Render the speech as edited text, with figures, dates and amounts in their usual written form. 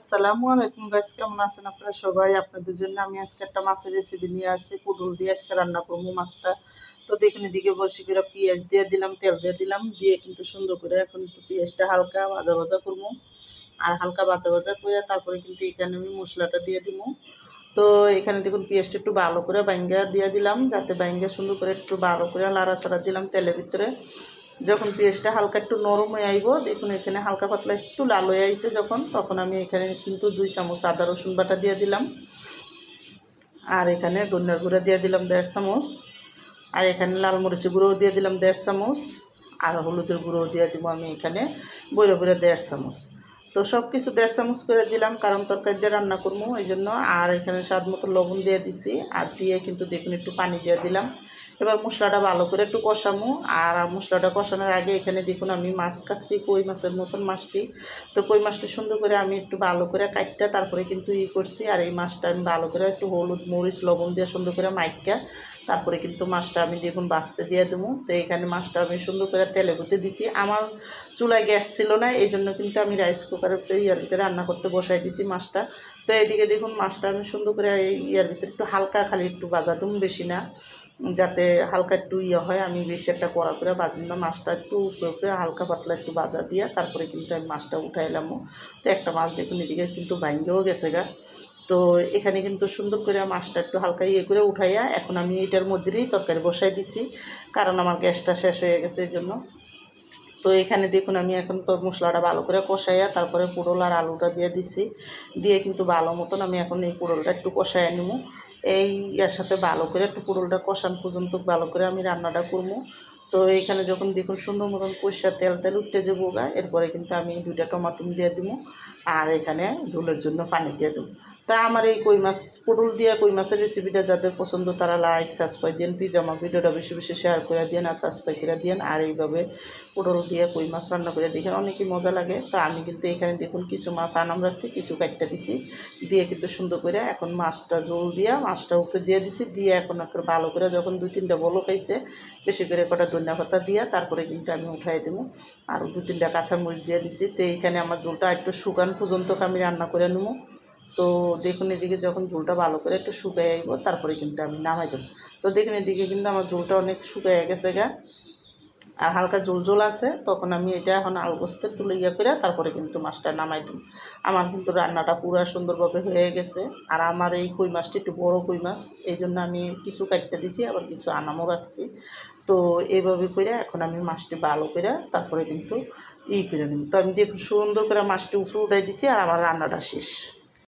আসসালামু আলাইকুম গাইস, কেমন আছেন আপনারা সবাই? আপনাদের জন্য আমি আজকে একটা মাছের রেসিপি নিয়ে আসছি। পুডুল দিয়ে আজকে রান্না করবো মাছটা। তো দেখুন, এদিকে বসে করে পেঁয়াজ দিয়ে দিলাম, তেল দিয়ে দিলাম, দিয়ে কিন্তু সুন্দর করে এখন একটু পেঁয়াজটা হালকা ভাজা ভাজা করবো। আর হালকা ভাজা ভাজা করে তারপরে কিন্তু এখানে আমি মশলাটা দিয়ে দিব। তো এখানে দেখুন পেঁয়াজটা একটু ভালো করে বাইঙ্গা দিয়ে দিলাম, যাতে বাইঙ্গা সুন্দর করে একটু ভালো করে লাড়াচাড়া দিলাম তেলের ভিতরে। যখন পেঁয়াজটা হালকা একটু নরম হয়ে আইব, দেখুন এখানে হালকা পাতলা একটু লাল হয়ে আইছে যখন, তখন আমি এখানে কিন্তু 2 চামচ আদা রসুন বাটা দিয়ে দিলাম। আর এখানে ধনিয়ার গুঁড়া দিয়ে দিলাম 1.5 চামচ। আর এখানে লাল মরিচের গুঁড়োও দিয়ে দিলাম 1.5 চামচ। আর হলুদের গুঁড়োও দিয়ে দিব আমি এখানে বইরে বইরে 1.5 চামচ। তো সব কিছু 1.5 চামচ করে দিলাম, কারণ তরকারি দিয়ে রান্না করবো এই জন্য। আর এখানে স্বাদ মতো লবণ দিয়ে দিছি, আর দিয়ে কিন্তু দেখুন একটু পানি দিয়ে দিলাম। এবার মশলাটা ভালো করে একটু কষামো। আর মশলাটা কষানোর আগে এখানে দেখুন আমি মাছ কাটছি, কই মাছের মতন মাছটি। তো কই মাছটা সুন্দর করে আমি একটু ভালো করে কাটটা তারপরে কিন্তু করছি। আর এই মাছটা আমি ভালো করে একটু হলুদ মরিচ লবণ দিয়ে সুন্দর করে মাইকা তারপরে কিন্তু মাছটা আমি দেখুন বাছতে দিয়ে দেবো। তো এখানে মাছটা আমি সুন্দর করে তেলে ভুতে দিছি। আমার চুলায় গ্যাস ছিল না, এই জন্য কিন্তু আমি রাইস কুকারের ইয়ার ভিতরে রান্না করতে বসাই দিছি মাছটা। তো এদিকে দেখুন মাছটা আমি সুন্দর করে ইয়ার ভিতরে একটু হালকা খালি একটু ভাজা দেবো, বেশি না, যাতে হালকা একটু হয়। আমি বেশি একটা কড়া করে ভাজবো না, মাছটা একটু উপরে উপরে হালকা পাতলা একটু ভাজা দিয়ে তারপরে কিন্তু আমি মাছটা উঠাইলাম। তো একটা মাছ দেখুন এদিকে কিন্তু ভাঙ্গেও গেছে গা। তো এখানে কিন্তু সুন্দর করে মাছটা একটু হালকা করে উঠাইয়া এখন আমি এটার মধ্যেই তরকারি বসাই দিছি, কারণ আমার গ্যাসটা শেষ হয়ে গেছে এই জন্য। তো এখানে দেখুন আমি এখন তো মশলাটা ভালো করে কষাইয়া তারপরে পুরোল আর আলুটা দিয়ে দিছি, দিয়ে কিন্তু ভালো মতন আমি এখন এই পুরোলটা একটু কষাইয়া নিব। এই এর সাথে ভালো করে একটু পুরোলটা কষান পর্যন্ত ভালো করে আমি রান্নাটা করবো। তো এইখানে যখন দেখুন সুন্দর মতন কষা তেল তেল উঠতে যে বোগা, এরপরে কিন্তু আমি 2টা টমাটো দিয়ে দিব। আর এখানে ঝোলের জন্য পানি দিয়ে দেবো। তা আমার এই কই মাছ পটল দিয়ে কই মাছের রেসিপিটা যাদের পছন্দ তারা লাইক সাবস্ক্রাইব দিন, প্লিজ আমার ভিডিওটা বেশি বেশি শেয়ার করে দিন আর সাবস্ক্রাইব করে দিন। আর এইভাবে পটল দিয়ে কই মাছ রান্না করে দেখেন অনেকই মজা লাগে। তো আমি কিন্তু এখানে দেখুন কিছু মাছ আনাম রাখছি, কিছু কাটটা দিছি, দিয়ে কিন্তু সুন্দর করে এখন মাছটা জল দিয়া মাছটা উপরে দিয়ে দিছি, দিয়ে এখন ভালো করে যখন 2-3টা বলো খাইছে বেশি করে কটা ধনিয়া পাতা দিয়া তারপরে কিন্তু আমি উঠাই দেবো। আর 2-3টা কাঁচামরিচ দিয়ে দিছি। তো এইখানে আমার ঝোলটা একটু শুকান পর্যন্ত আমি রান্না করে নেবো। তো দেখুন এদিকে যখন ঝোলটা ভালো করে একটু শুকাই আইব তারপরে কিন্তু আমি নামাই দেবো। তো দেখুন এদিকে কিন্তু আমার ঝোলটা অনেক শুকাই গেছে গা, আর হালকা ঝোল ঝোল আছে। তখন আমি এটা এখন আলু গোস্তের তুলে করে তারপরে কিন্তু মাছটা নামাই দিই। আমার কিন্তু রান্নাটা পুরো সুন্দরভাবে হয়ে গেছে। আর আমার এই কই মাছটি একটু বড় কই মাছ, এই জন্য আমি কিছু কাটতে দিছি আবার কিছু আনামও রাখছি। তো এইভাবে করে এখন আমি মাছটি ভালো করে তারপরে কিন্তু করে নিব। তো আমি দেখুন সুন্দর করে মাছটি উপরে উঠাই দিছি আর আমার রান্নাটা শেষ।